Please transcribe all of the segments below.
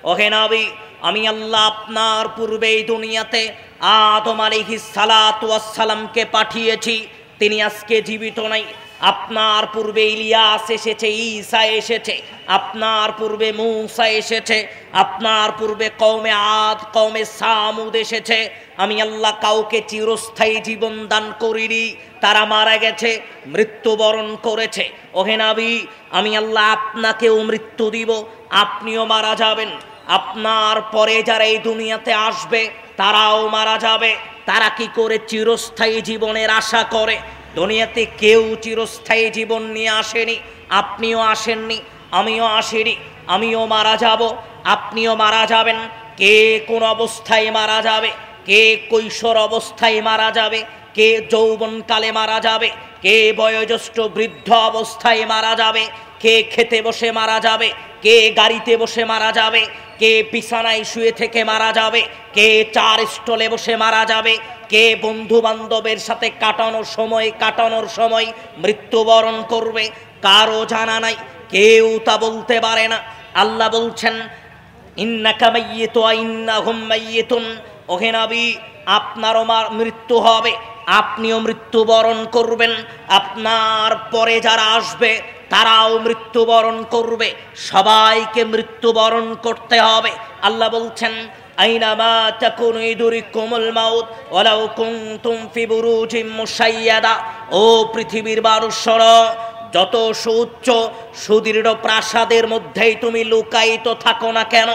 ওহে নবী, আমি আল্লাহ আপনার পূর্বে এই দুনিয়াতে আদম আলাইহিস সালাতু ওয়াস সালামকে পাঠিয়েছি, তিনি আজকে জীবিত নাই। আপনার পূর্বে ইলিয়াস এসেছে, ঈসা এসেছে, আপনার পূর্বে মূসা এসেছে, আপনার পূর্বে কওমে আদ, কওমে সামুদ এসেছে। আমি আল্লাহ কাউকে চিরস্থায়ী জীবন দান করিনি, তারা মারা গেছে, মৃত্যুবরণ করেছে। ওহে নবী, আমি আল্লাহ আপনাকেও মৃত্যু দিব, আপনিও মারা যাবেন। আপনার পরে যারা এই দুনিয়াতে আসবে তারাও মারা যাবে। তারা কি করে চিরস্থায়ী জীবনের আশা করে? দুনিয়াতে কেউ চিরস্থায়ী জীবন নিয়ে আসেনি, আপনিও আসেননি, আমিও আসিনি। আমিও মারা যাব, আপনিও মারা যাবেন। কে কোন অবস্থায় মারা যাবে? কে কৈশোর অবস্থায় মারা যাবে, কে যৌবনকালে মারা যাবে, কে বয়োজ্যেষ্ঠ বৃদ্ধ অবস্থায় মারা যাবে, কে খেতে বসে মারা যাবে, কে গাড়িতে বসে মারা যাবে, কে বিছানায় শুয়ে থেকে মারা যাবে, কে চার স্টলে বসে মারা যাবে, কে বন্ধু বান্ধবের সাথে কাটানোর সময় মৃত্যুবরণ করবে, কারো জানা নাই, কেউ তা বলতে পারে না। আল্লাহ বলছেন, ইন্নাকা মাইয়িতু ওয়া ইন্নাহুম মাইয়িতুন। ওহে নবী, আপনারও মৃত্যু হবে, আপনিও মৃত্যুবরণ করবেন, আপনার পরে যারা আসবে তারাও মৃত্যুবরণ করবে, সবাইকে মৃত্যুবরণ করতে হবে। আল্লাহ বলছেন, আইনামা তাকুনু ইদরিকুমুল মাউত ওয়ালাউ কুনতুম ফি বুরুজিম মুশাইয়াদা। ও পৃথিবীর মানুষ শোনো, যত সুউচ্চ সুদৃঢ় প্রাসাদের মধ্যেই তুমি লুকায়িত থাকো না কেন,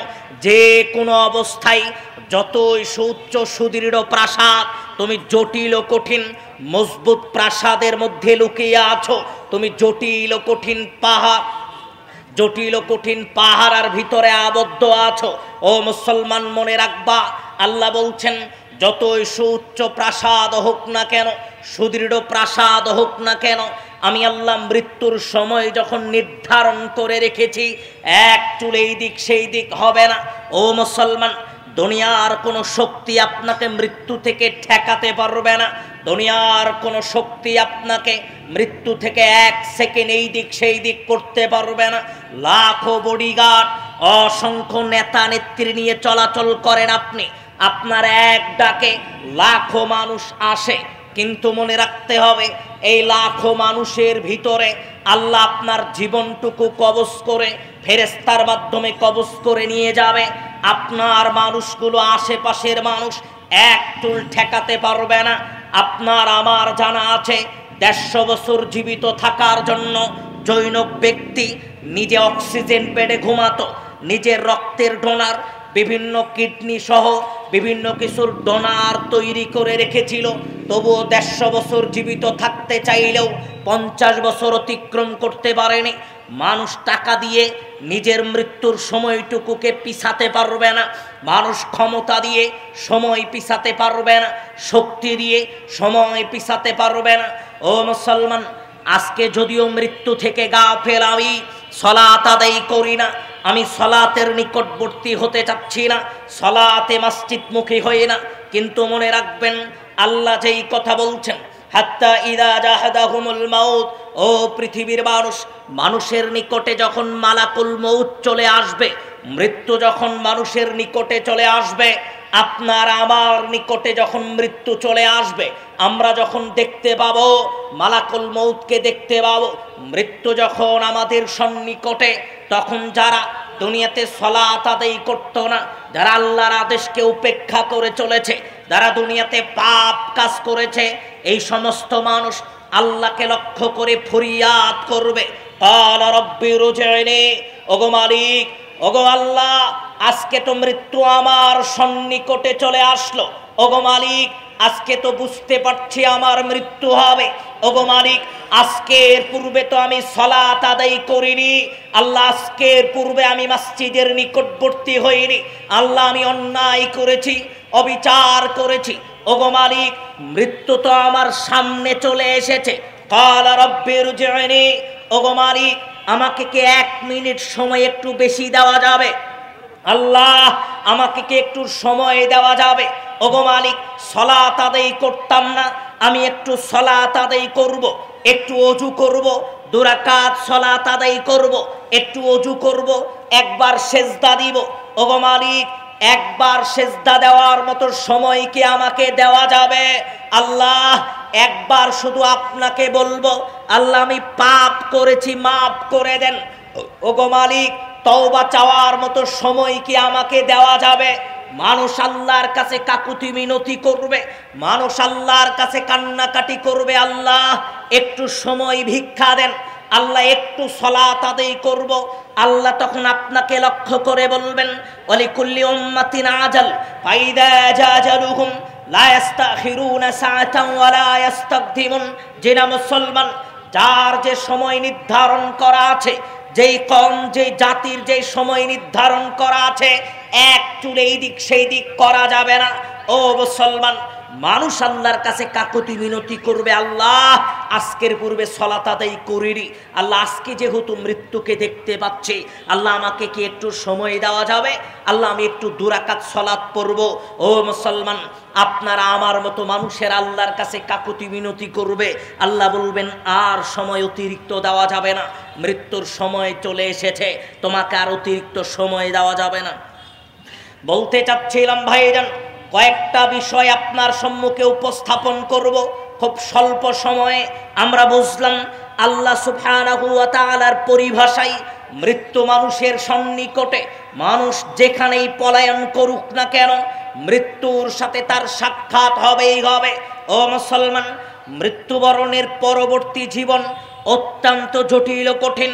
যে কোনো অবস্থায় যতই সুউচ্চ সুদৃঢ় প্রাসাদ, তুমি জটিল ও কঠিন মজবুত প্রাসাদের মধ্যে লুকিয়ে আছো, তুমি জটিল ও কঠিন পাহাড়ের ভিতরে আবদ্ধ আছো। ও মুসলমান, মনে রাখবা, আল্লাহ বলছেন, যতই সুউচ্চ প্রাসাদ হোক না কেন, সুদৃঢ় প্রাসাদ হোক না কেন, আমি আল্লাহ মৃত্যুর সময় যখন নির্ধারণ করে রেখেছি, এক চুল এই দিক সেই দিক হবে না। ও মুসলমান, দুনিয়ার কোনো শক্তি আপনাকে মৃত্যু থেকে ঠেকাতে পারবে না। দুনিয়ার কোনো শক্তি আপনাকে মৃত্যু থেকে এক সেকেন্ড এই দিক সেই দিক করতে পারবে না। লাখো বডিগার্ড, অসংখ্য নেতা নেত্রী নিয়ে চলাচল করেন আপনি, আপনার এক ডাকে লাখো মানুষ আসে, কিন্তু মনে রাখতে হবে, এই লাখো মানুষের ভিতরে আল্লাহ আপনার জীবনটুকু কবজ করে ফেরেশতার মাধ্যমে কবজ করে নিয়ে যাবে। আপনার মানুষগুলো, আশেপাশের মানুষ এক চুল ঠেকাতে পারবে না। আপনার আমার জানা আছে, 150 বছর জীবিত থাকার জন্য জৈনক ব্যক্তি নিজে অক্সিজেন বেডে ঘুমাতো, নিজের রক্তের ডোনার, বিভিন্ন কিডনি সহ বিভিন্ন কিছুর ডোনার তৈরি করে রেখেছিল। তবুও 150 বছর জীবিত থাকতে চাইলেও 50 বছর অতিক্রম করতে পারেনি। মানুষ টাকা দিয়ে নিজের মৃত্যুর সময়টুকুকে পিছাতে পারবে না, মানুষ ক্ষমতা দিয়ে সময় পিছাতে পারবে না, শক্তি দিয়ে সময় পিছাতে পারবে না। ও মুসলমান, আজকে যদিও মৃত্যু থেকে গাফেল, আমি সালাত আদায় করি না, আমি সালাতের নিকটবর্তী হতে চাচ্ছি না, সালাতে মসজিদমুখী হই না, কিন্তু মনে রাখবেন, আল্লাহ যেই কথা বলছেন, হাত্তা ইদা জাহাদাহুমুল মাউত, ও পৃথিবীর মানুষ, মানুষের নিকটে যখন মালাকুল মউত চলে আসবে, মৃত্যু যখন মানুষের নিকটে চলে আসবে, আপনার আমার নিকটে যখন মৃত্যু চলে আসবে, আমরা যখন দেখতে পাবো, মালাকুল মউতকে দেখতে পাবো, মৃত্যু যখন আমাদের সন্নিকটে, তখন যারা দুনিয়াতে সালাত আদায় করতো না, যারা আল্লাহর আদেশকে উপেক্ষা করে চলেছে, যারা দুনিয়াতে পাপ কাজ করেছে, এই সমস্ত মানুষ আল্লাহকে লক্ষ্য করে ফরিয়াদ করবে, ক্বালা রাব্বি রজি'নি, ওগো মালিক, ওগো আল্লাহ, আজকে তো মৃত্যু আমার সন্নিকটে চলে আসলো, ওগো মালিক, আজকে তো বুঝতে পারছি আমার মৃত্যু হবে, ওগো মালিক, আজকের পূর্বে তো আমি সালাত আদায় করিনি, আল্লাহ, আজকের পূর্বে আমি মসজিদের নিকটবর্তী হইনি, আল্লাহ, আমি অন্যায় করেছি, অবিচার করেছি, ওগো মালিক, মৃত্যু তো আমার সামনে চলে এসেছে। ক্বালা রাব্বি রজি'নি, ওগো মালিক, আমাকে কি 1 মিনিট সময় একটু বেশি দেওয়া যাবে? আল্লাহ, আমাকে কি একটু সময় দেওয়া যাবে? ওগো মালিক, সালাত আদায় করতাম না, আমি একটু সালাত আদায় করব, একটু ওযু করব, 2 রাকাত সালাত আদায় করব, একটু ওযু করব, একবার সেজদা দিব। ওগো মালিক, একবার সেজদা দেওয়ার মতো সময় কি আমাকে দেওয়া যাবে? আল্লাহ, একবার শুধু আপনাকে বলবো, আল্লাহ আমি পাপ করেছি, মাফ করে দেন। ওগো মালিক, তওবা চাওয়ার মতো সময় কি আমাকে দেওয়া যাবে? মানুষ আল্লাহর কাছে কাকুতি মিনতি করবে, মানুষ আল্লাহর কাছে কান্নাকাটি করবে, আল্লাহ একটু সময় ভিক্ষা দেন, আল্লাহ একটু সালাত আদায় করব। আল্লাহ তখন আপনাকে লক্ষ্য করে বলবেন, ওয়ালিকুল্লি উম্মাতিন আজাল ফাইদা জাজালুহুম লা ইস্তাখিরুনা সাআতান ওয়া লা ইস্তাকদিমুন। জিনা মুসলমান, যার যে সময় নির্ধারণ করা আছে, যেই কম যে জাতির যে সময় নির্ধারণ করা আছে, এক চুল এই দিক সেই দিক করা যাবে না। ও মুসলমান, মানুষ আল্লাহর কাছে কাকুতি মিনতি করবে, আল্লাহ আজকের পূর্বে সালাত আদায় করিনি, আল্লাহ আজকে যেহেতু মৃত্যুকে দেখতে পাচ্ছি, আল্লাহ আমাকে কি একটু সময় দেওয়া যাবে? আল্লাহ আমি একটু দুরাকাত সালাত পড়ব। ও মুসলমান, আপনারা আমার মতো মানুষের আল্লাহর কাছে কাকুতি মিনতি করবে, আল্লাহ বলবেন আর সময় অতিরিক্ত দেওয়া যাবে না, মৃত্যুর সময় চলে এসেছে, তোমাকে আর অতিরিক্ত সময় দেওয়া যাবে না। বলতে চাচ্ছিলাম ভাইজান, কয়েকটা বিষয় আপনার সম্মুখে উপস্থাপন করব খুব স্বল্প সময়ে। আমরা বুঝলাম আল্লাহ সুবহানাহু ওয়া তাআলার পরিভাষায় মৃত্যু মানুষের সন্নিকটে, মানুষ যেখানেই পলায়ন করুক না কেন, মৃত্যুর সাথে তার সাক্ষাৎ হবেই হবে। ও মুসলমান, মৃত্যুবরণের পরবর্তী জীবন অত্যন্ত জটিল ও কঠিন।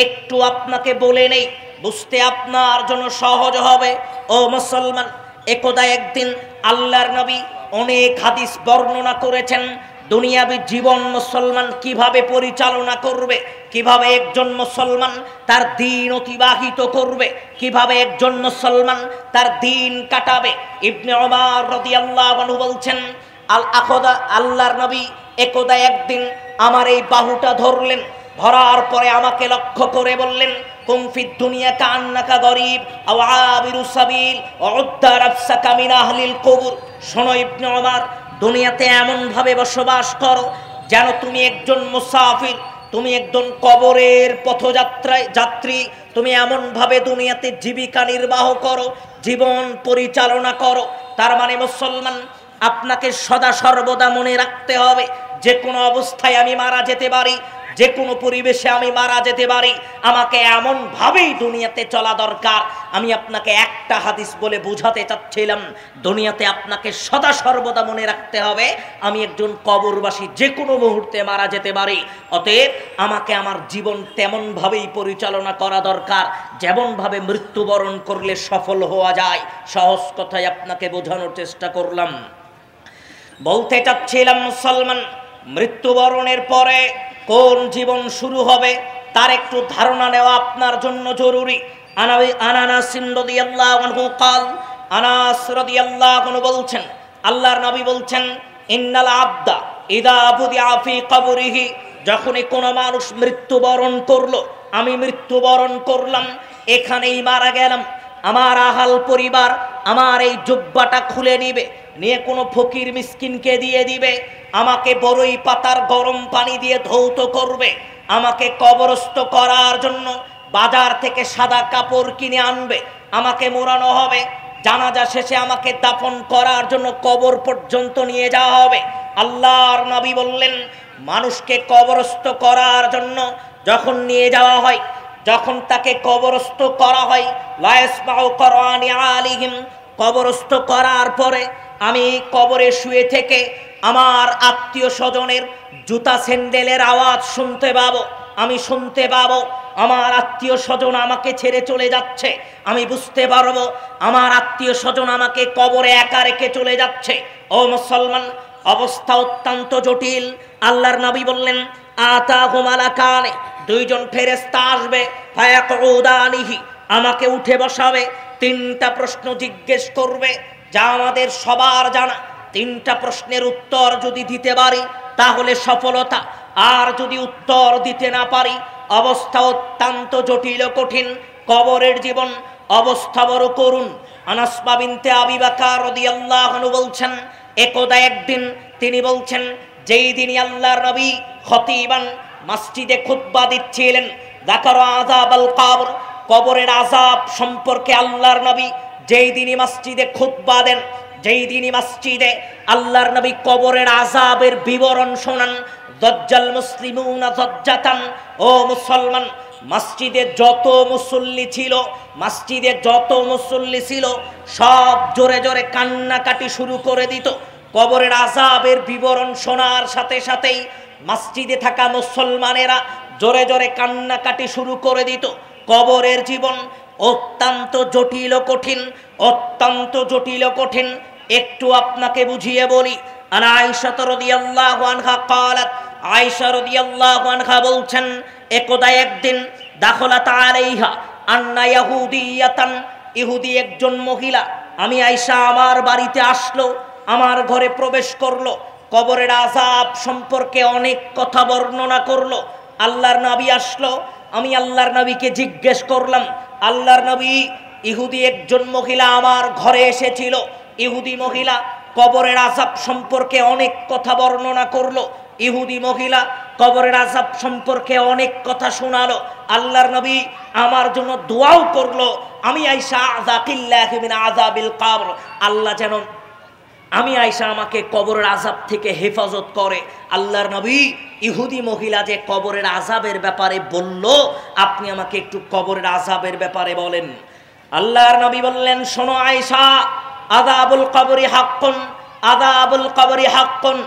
একটু আপনাকে বলে নেই, বুঝতে আপনার জন্য সহজ হবে। ও মুসলমান, একদা একদিন আল্লাহর নবী অনেক হাদিস বর্ণনা করেছেন, দুনিয়াবী জীবন মুসলমান কিভাবে পরিচালনা করবে, কিভাবে একজন মুসলমান তার দিন অতিবাহিত করবে, কিভাবে একজন মুসলমান তার দিন কাটাবে। ইবনে ওমর রাদিয়াল্লাহু আনহু বলছেন, আল্লাহর নবী একদা একদিন আমার এই বাহুটা ধরলেন, ধরার পরে আমাকে লক্ষ্য করে বললেন, কুম ফিদ দুনিয়া কান্নাকা গরিব আও আবিরু সাবিল উদ্দা রাফসাকা মিন আহলিল কবর। শোনো ইবনে ওমর, দুনিয়াতে এমন ভাবে বসবাস করো যেন তুমি একজন মুসাফির, তুমি একজন কবরের যাত্রী। তুমি এমন ভাবে দুনিয়াতে জীবিকা নির্বাহ করো, জীবন পরিচালনা করো। তার মানে মুসলমান, আপনাকে সদা সর্বদা মনে রাখতে হবে, যে কোনো অবস্থায় আমি মারা যেতে পারি, যে কোনো পরিবেশে আমি মারা যেতে পারি, আমাকে এমন ভাবেই দুনিয়াতে চলা দরকার। আমি আপনাকে একটা হাদিস বলে বোঝাতে চাচ্ছিলাম, দুনিয়াতে আপনাকে সদা সর্বদা মনে রাখতে হবে আমি একজন কবরবাসী, যে কোনো মুহূর্তে মারা যেতে পারি। অতএব আমাকে আমার জীবন তেমন ভাবেই পরিচালনা করা দরকার যেমন ভাবে মৃত্যুবরণ করলে সফল হওয়া যায়। সহজ কথায় আপনাকে বোঝানোর চেষ্টা করলাম। বলতে চাচ্ছিলাম মুসলমান, মৃত্যুবরণের পরে কোন জীবন শুরু হবে তার একটু ধারণা নেওয়া আপনার জন্য জরুরি। আনাস রাদিয়াল্লাহু আনহু قال, আনাস রাদিয়াল্লাহু আনহু বলছেন, আল্লাহর নবী বলছেন, ইন্নাল আবদা ইযা বুদিআ ফি কবরিহি, যখনই কোনো মানুষ মৃত্যুবরণ করলো, আমি মৃত্যুবরণ করলাম, এখানেই মারা গেলাম, আমার আহাল পরিবার আমার এই জুব্বাটা খুলে নিবে, নিয়ে কোনো ফকির মিসকিনকে দিয়ে দিবে, আমাকে বড়ই পাতার গরম পানি দিয়ে ধৌত করবে, আমাকে কবরস্থ করার জন্য বাজার থেকে সাদা কাপড় কিনে আনবে, আমাকে মোড়ানো হবে, জানাজা শেষে আমাকে দাফন করার জন্য কবর পর্যন্ত নিয়ে যাওয়া হবে। আল্লাহর নবী বললেন, মানুষকে কবরস্থ করার জন্য যখন নিয়ে যাওয়া হয়, যখন তাকে কবরস্থ করা হয়, লা ইয়াসমাউ কুরআনি আলিহিম, কবরস্থ করার পরে আমি কবরে শুয়ে থেকে আমার আত্মীয় স্বজনের জুতা স্যান্ডেলের আওয়াজ শুনতে পাবো, আমি শুনতে পাবো আমার আত্মীয় স্বজন আমাকে ছেড়ে চলে যাচ্ছে, আমি বুঝতে পারবো আমার আত্মীয় স্বজন আমাকে কবরে একা রেখে চলে যাচ্ছে। ও মুসলমান, অবস্থা অত্যন্ত জটিল। আল্লাহর নবী বললেন, আতাহু মালাকানে, দুইজন ফেরেশতা আসবে, ফায়াকুদানিহি, আমাকে উঠে বসাবে, তিনটা প্রশ্ন জিজ্ঞেস করবে যা আমাদের সবার জানা। তিনটা প্রশ্নের উত্তর যদি দিতে পারি তাহলে সফলতা, আর যদি উত্তর দিতে না পারি অবস্থা অত্যন্ত জটিল ও কঠিন। কবরের জীবন অবস্থা বড় করুন। আনাস বিনতে আবি বকর রাদিয়াল্লাহু আনহু বলছেন, একদা একদিন তিনি বলছেন, যেই দিন আল্লাহর নবী খতিবান মসজিদে খুতবা দিচ্ছিলেন, যাকারা আযাবাল কবর, কবরের আযাব সম্পর্কে আল্লাহর নবী যেই দিনই মসজিদে খুতবা দেন, যেই দিনই মসজিদে আল্লাহর নবী কবরের আযাবের বিবরণ শোনান, দাজ্জাল মুসলিমুনা দাজ্জাতান, ও মুসলমান, মসজিদে যত মুসল্লি ছিল, মসজিদে যত মুসল্লি ছিল সব জোরে জোরে কান্নাকাটি শুরু করে দিত। কবরের আযাবের বিবরণ শোনার সাথে সাথেই মসজিদে থাকা মুসলমানেরা জোরে জোরে কান্নাকাটি শুরু করে দিত। কবরের জীবন অত্যন্ত জটিল কঠিন, অত্যন্ত জটিল কঠিন। একটু আপনাকে বুঝিয়ে বলি। আনা আয়েশা রাদিয়াল্লাহু আনহা قالت, আয়েশা রাদিয়াল্লাহু আনহা বলছেন, একদা একদিন দাখলাত আলাইহা আন্না ইয়াহুদিয়াতান, ইহুদি একজন মহিলা, আমি আয়েশা আমার বাড়িতে আসলো, আমার ঘরে প্রবেশ করলো, কবরের আযাব সম্পর্কে অনেক কথা বর্ণনা করলো। আল্লাহর নবী আসলো, আমি আল্লাহর নবীকে জিজ্ঞেস করলাম, আল্লাহর নবী, ইহুদি একজন মহিলা আমার ঘরে এসেছিল, ইহুদি মহিলা কবরের আযাব সম্পর্কে অনেক কথা বর্ণনা করলো, ইহুদি মহিলা কবরের আযাব সম্পর্কে অনেক কথা শোনালো। আল্লাহর নবী আমার জন্য দোয়াও করলো, আমি আয়েশা আযাকিল্লাহি মিন আযাবিল কবর, আল্লাহ যেন আমি আয়েশা আমাকে কবরের আযাব থেকে হেফাজত করে। আল্লাহর নবী, ইহুদি মহিলা যে কবরের আযাবের ব্যাপারে বলল, আপনি আমাকে একটু কবরের আযাবের ব্যাপারে বলেন। আল্লাহর নবী বললেন, শোনো আয়েশা, আযাবুল কবরি হাক্কুন, আযাবুল কবরি হাক্কুন,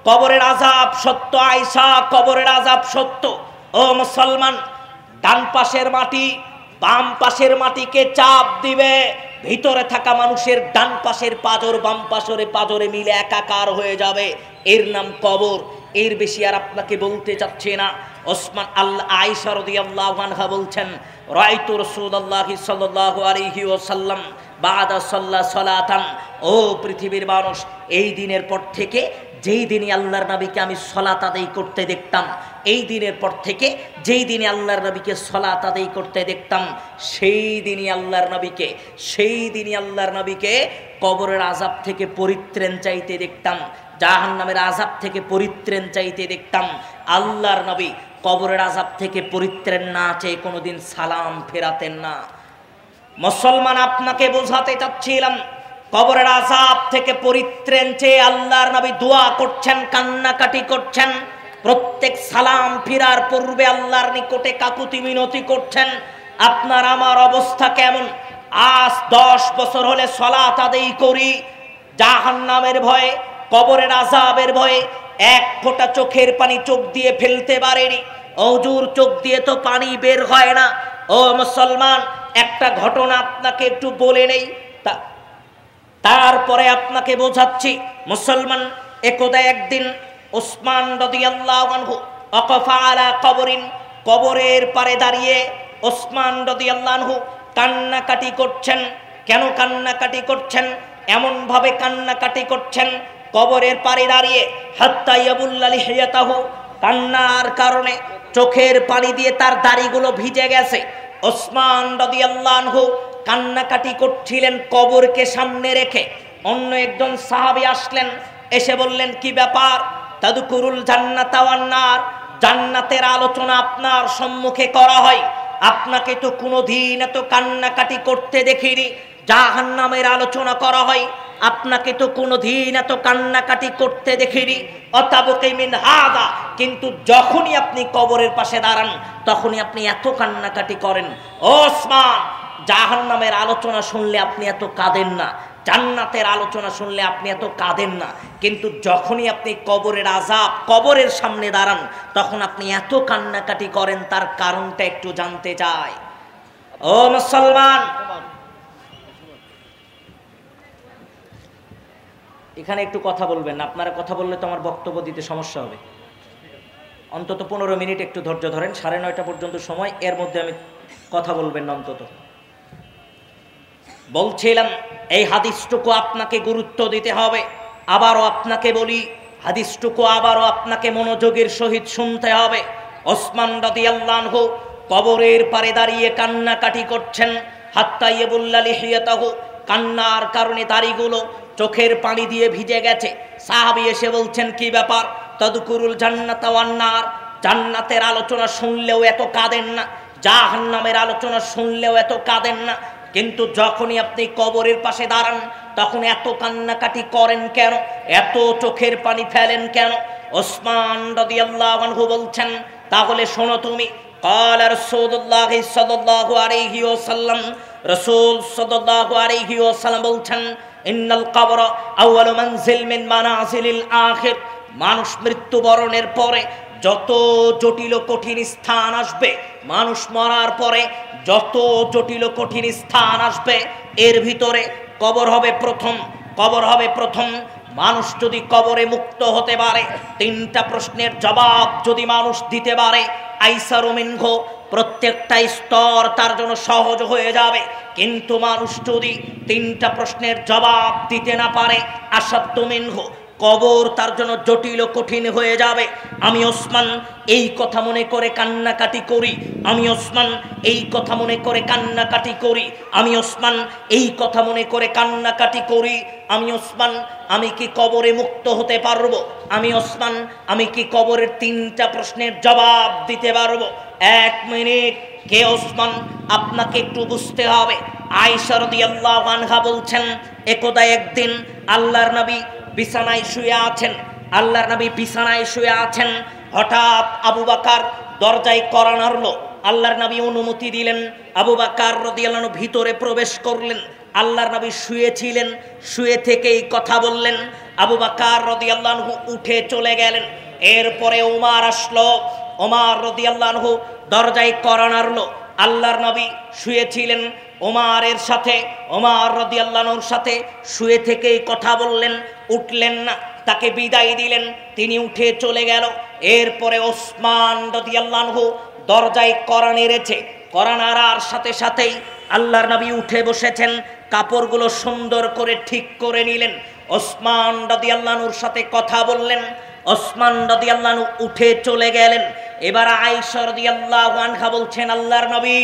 কবরের আযাব সত্য আয়েশা, কবরের আযাব সত্য। ও মুসলমান, ডান পাশের মাটি বাম পাশের মাটিকে চাপ দিবে, ভিতরে থাকা মানুষের ডান পাশের পাঁজর বাম পাশের পাঁজরে মিলে একাকার হয়ে যাবে, এর নাম কবর। এর বেশি আর আপনাকে বলতে চাচ্ছি না। ওসমান আয়েশা রাদিয়াল্লাহু আনহা বলছেন, রাআইতু রাসূলুল্লাহি সাল্লাল্লাহু আলাইহি ওয়াসাল্লাম বাদা সালাতান, ও পৃথিবীর মানুষ, এই দিনের পর থেকে যেই দিনে আল্লাহর নবীকে আমি সালাত আদায় করতে দেখতাম, এই দিনের পর থেকে যেই দিনে আল্লাহর নবীকে সালাত আদায় করতে দেখতাম, সেই দিনই আল্লাহর নবীকে কবরের আযাব থেকে পরিত্রাণ চাইতে দেখতাম, জাহান্নামের আযাব থেকে পরিত্রাণ চাইতে দেখতাম। আল্লাহর নবী কবরের আযাব থেকে পরিত্রাণ না চেয়ে কোনোদিন সালাম ফেরাতেন না। মুসলমান, আপনাকে বোঝাতে চাচ্ছিলাম, কবরের আযাব থেকে পরিত্রাণ চেয়ে আল্লাহর নবী দোয়া করছেন, কান্নাকাটি করছেন, প্রত্যেক সালাম ফিরার পূর্বে আল্লাহর নিকটে কাকুতি মিনতি করছেন। আপনার আমার অবস্থা কেমন? আজ 10 বছর হলে সালাত আদায় করি, জাহান্নামের ভয়ে, কবরের আযাবের ভয়ে এক ফোঁটা চোখের পানি চোখ দিয়ে ফেলতে পারেনি। হুজুর, চোখ দিয়ে তো পানি বের হয় না। ও মুসলমান, একটা ঘটনা আপনাকে একটু বলে নেই, তারপরে আপনাকে বোঝাচ্ছি। মুসলমান, একদা একদিন ওসমান রাদিয়াল্লাহু আনহু ওয়াকাফা আলা কবরিন, কবরের পারে দাঁড়িয়ে ওসমান রাদিয়াল্লাহু আনহু কান্নাকাটি করছেন। কেন কান্নাকাটি করছেন? এমন ভাবে কান্নাকাটি করছেন, কবরের পারে দাঁড়িয়ে হাত্তা ইয়াবুল্লা লিহিয়াতাহু, কান্নার কারণে চোখের পানি দিয়ে তার দাড়িগুলো ভিজে গেছে। ওসমান রাদিয়াল্লাহু আনহু কান্নাকাটি করছিলেন কবরকে সামনে রেখে। অন্য একজন সাহাবী আসলেন, এসে বললেন, কি ব্যাপার? তাদকুরুল জান্নাতা ওয়ান নার, জান্নাতের আলোচনা আপনার সম্মুখে করা হয়, আপনাকে তো কোনোদিন এত কান্নাকাটি করতে দেখিনি। জাহান্নামের আলোচনা করা হয়, আপনাকে তো কোনোদিন এত কান্নাকাটি করতে দেখিনি। অতাবকি মিন হাদা, কিন্তু যখনই আপনি কবরের পাশে দাঁড়ান তখনই আপনি এত কান্নাকাটি করেন। ওসমান, জাহান্নামের আলোচনা শুনলে আপনি এত কাঁদেন না, জান্নাতের আলোচনা শুনলে আপনি এত কাঁদেন না, কিন্তু যখনই আপনি কবরের আযাব, কবরের সামনে দাঁড়ান তখন আপনি এত কান্নাকাটি করেন, তার কারণটা একটু জানতে চাই। ও মুসলমান, এখানে একটু কথা বলবেন, আপনারা কথা বললে তো আমার বক্তব্য দিতে সমস্যা হবে। অন্তত 15 মিনিট একটু ধৈর্য ধরেন, 9:30 পর্যন্ত সময়, এর মধ্যে আমি কথা বলবেন না অন্তত। বলছিলাম, এই হাদিসটুকু আপনাকে গুরুত্ব দিতে হবে। আবারও আপনাকে বলি, হাদিসটুকু আবারও আপনাকে মনোযোগের সহিত শুনতে হবে। ওসমান রাদিয়াল্লাহু আনহু কবরের পারে দাঁড়িয়ে কান্নাকাটি করছেন, হাত্তা ইয়াবুল্লা লিহিয়াতাহু, কান্নার কারণে দাড়িগুলো চোখের পানি দিয়ে ভিজে গেছে। সাহাবী এসে বলছেন, কি ব্যাপার? তাদকুরুল জান্নাতা ওয়ান নার, জান্নাতের আলোচনা শুনলেও এত কাঁদেন না, জাহান্নামের আলোচনা শুনলেও এত কাঁদেন না, কিন্তু যখনই আপনি কবরের পাশে দাঁড়ান তখন এত কান্নাকাটি করেন কেন, এত চোখের পানি ফেলেন কেন? ওসমান রাদিয়াল্লাহু আনহু বলছেন, তাহলে শোনো তুমি। قال رسول الله صلى الله عليه وسلم, রাসূল সাল্লাল্লাহু আলাইহি ওয়াসাল্লাম বলছেন, ইন্নাল কবর আউয়ালু মানজিল মিন মানাজিলিল আখির। মানুষ মৃত্যুবরণের পরে যত জটিল কঠিন স্থান আসবে, মানুষ মরার পরে যত জটিল কঠিন স্থান আসবে, এর ভিতরে কবর হবে প্রথম। কবর হবে প্রথম। মানুষ যদি কবরে মুক্ত হতে পারে, তিনটা প্রশ্নের জবাব যদি মানুষ দিতে পারে, আইসারু মিনহু, প্রত্যেকটা স্তর তার জন্য সহজ হয়ে যাবে। কিন্তু মানুষ যদি তিনটা প্রশ্নের জবাব দিতে না পারে, আসাদ্দু মিনহু, কবর তার জন্য জটিল কঠিন হয়ে যাবে। আমি ওসমান এই কথা মনে করে কান্নাকাটি করি, আমি ওসমান এই কথা মনে করে কান্নাকাটি করি, আমি ওসমান এই কথা মনে করে কান্নাকাটি করি। আমি ওসমান, আমি কি কবরে মুক্ত হতে পারবো? আমি ওসমান, আমি কি কবরের তিনটা প্রশ্নের জবাব দিতে পারবো? এক মিনিট, কে ওসমান? আপনাকে একটু বুঝতে হবে। আয়েশা রাদিয়াল্লাহু আনহা বলছেন, একদা একদিন আল্লাহর নবী বিছানায় শুয়ে আছেন, আল্লাহর নবী বিছানায় শুয়ে আছেন, হঠাৎ আবু বকর দরজায় কড়া নাড়ল। আল্লাহর নবী অনুমতি দিলেন, আবু বকর রাদিয়াল্লাহু আনহু ভিতরে প্রবেশ করলেন। আল্লাহর নবী শুয়েছিলেন, শুয়ে থেকেই কথা বললেন। আবু বকর রাদিয়াল্লাহু আনহু উঠে চলে গেলেন। এরপরে ওমর আসলো, ওমর রাদিয়াল্লাহু আনহু দরজায় কড়া নাড়ল। আল্লাহর নবী শুয়েছিলেন, ওমরের সাথে, ওমর রাদিয়াল্লাহু আনহুর সাথে শুয়ে থেকেই কথা বললেন, উঠলেন না, তাকে বিদায় দিলেন, তিনি উঠে চলে গেল। এরপরে ওসমান রাদিয়াল্লাহু আনহু দরজায় কড়া নেড়েছে, কড়া নাড়ার সাথে সাথেই আল্লাহর নবী উঠে বসেছেন, কাপড়গুলো সুন্দর করে ঠিক করে নিলেন, ওসমান রাদিয়াল্লাহু আনহুর সাথে কথা বললেন। ওসমান রাদিয়াল্লাহু আনহু উঠে চলে গেলেন। এবার আয়েশা রাদিয়াল্লাহু আনহা বলছেন, আল্লাহর নবী